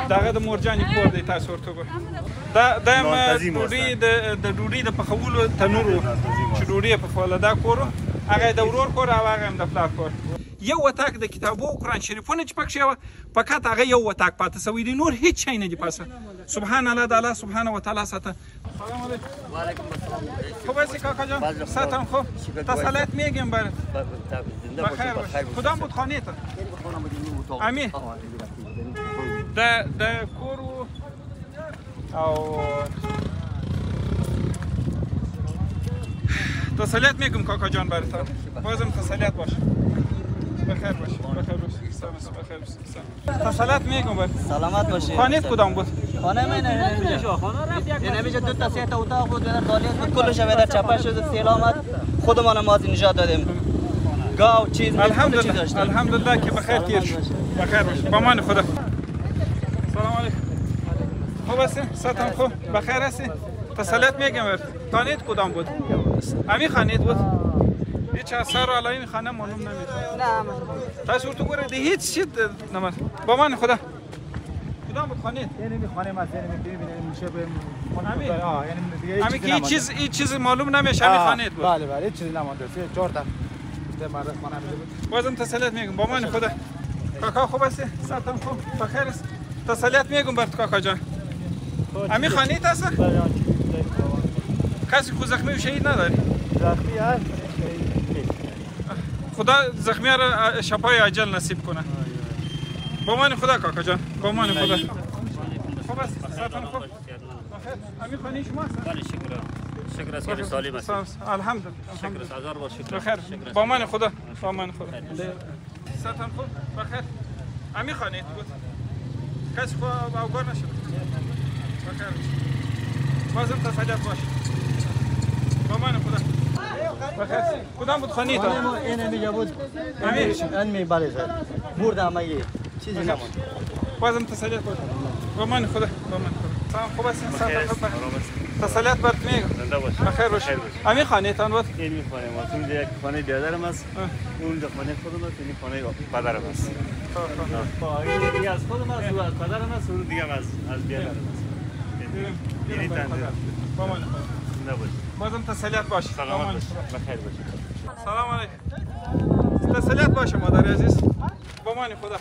دغه د مورجانې کور دی تاسو ورته وګورئ دا د ډوډۍ د پخولو تنور و چې ډوډۍ یې پخوله دا کور و هغه یې د ورور کور او هغه هم د پلار کور یو وطاق د کتابو او قرآن شریفونه چې پکښې وه فقط هغه یو وطاق پاتې سوی دی نور هیڅ شی نه دي پاسه سبحان الله د الله سبحانه وتعالی ساته سلام علیکم وعلیکم السلام خوب هستی کاکا جان ساتم خوب تسلیت میگیم برات بخیر باش کدام بود خانه تا امی د کور او تسلیت میگم کاکا جان برات بازم تسلیت باش بخیر باش بخیر باش بخیر باش تسلیت میگم برات سلامت باشی خانه کدام بود خانه من اینجا خانه اینجا دو تا سه تا اتاق بود در دالیت بود کلش در چپه شد سیل آمد خودمان ما از نجات دادیم گاو چیز الحمدلله که بخیر تیر شد بخیر باش با من خدا سلام علیکم خوب هستی سلام خوب بخیر هستی تسلیت میگم برات خانه کدام بود امی خانه بود هیچ اثر علی این خانه معلوم نمیشه نه تاسو ورته ګورئ د هیڅ شي نه با من خدا کدام بود خانه یعنی خانه ما ببینیم میشه به یعنی دیگه هیچ چیز معلوم نمیشه همین خانه بود بله بله هیچ چیزی نمونده 4 تا مرد خانه بود بازم تسلیت میگم با من خدا کاکا خوب هستی سلام خوب بخیر است تسلیت میگم برات کاکا جان همین خانه است کسی کو زخمی و شهید نداری زخمی هست خدا زخمی را شفای عاجل نصیب کنه با من خدا کاکا جان با من خدا خوب است سلام خوب بخیر همین خانه شما است بله شکر است که سالم است الحمدلله شکر است هزار بار شکر بخیر با من خدا با من خدا سلام خوب بخیر همین خانه بود کسی کو اوگار نشد بخیر بازم تسلیت باش با من خدا بخیر کدام بود خانه تا این میگه بود این بله سر بردم مگه چیزی نموند بازم تسلیت باش با من خدا با من خدا سلام خوب هستین سلام تسلیت برات میگم زنده باش بخیر باش همین خانه تان بود این خانه ما اونجا یک خانه برادرم است اونجا خانه خودم است این خانه پدرم است این دیگه از خودم است و از پدرم است اون دیگه از برادرم است این تان با من زنده باش بازم تسلیت باش سلامت باش بخیر باش سلام علیکم تسلیت باش مادر عزیز با من خدا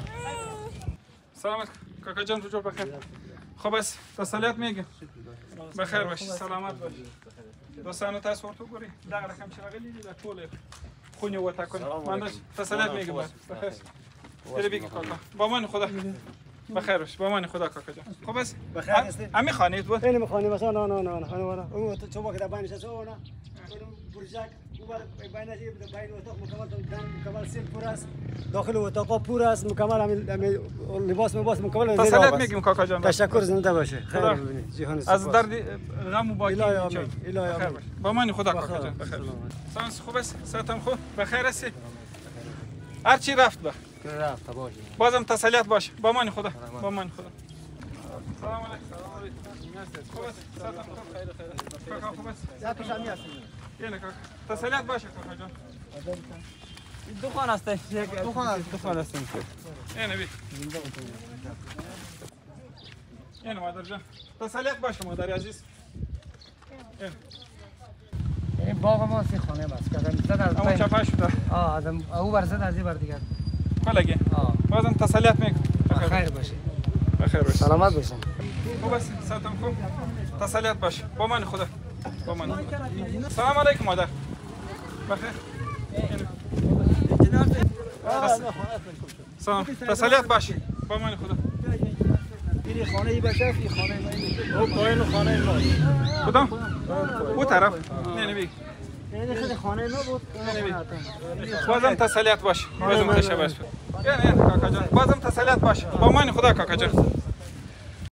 سلامت کاکا جان تو بخیر خوب است تسلیت میگم بخیر باش سلامت باش دوستانو تاسو ورته ګورئ دغه رقم چې راغلی دی دا ټول خونې وټاکل من تسلیت میگم بخیر تیرې بیګ کاکا با من خدا بخیر باش با من خدا کاکا جان خوب است بخیر هستی همین خانه بود این خانه مثلا نه خانه ولا اون تو که دبان نشسته نه برجک اوبر بین بین اتاق مکمل سیل پر است داخل اتاق پر است مکمل همین لباس مکمل تسلیت میگیم کاکا جان تشکر زنده باشه خیر ببینید جهان از درد غم و باکی الهی با من خدا کاکا جان بخیر سلام خوب است سلام خوب بخیر هستی هر چی رفت رفت باشه بازم تسلیت باشه با من خدا با من خدا سلام علیکم خوب است سلام خیر کاکا خوب است یا تو شامی هستی یعنی کاکا تسلیت باشه کاکا جان دو خانه است دو خانه است یعنی بی یعنی مادر جان تسلیت باشه مادر عزیز این باغ ما سی خانه است که زد از اون چپه شده او بر زد از این بر دیگر کلگی بازم تسلیت میگم بخیر باشه بخیر باشه سلامت باشین خوب است سلام خوب تسلیت باشه با من خدا با من سلام علیکم مادر بخیر سلام تسلیت باشه با من خدا این خانه ای باشه این خانه ما او پایین خانه ما کدام او طرف نه بگی این خود خانه ما بود بازم تسلیت باشه بازم تشبش یعنی کاکا جان بازم تسلیت باشه با من خدا کاکا جان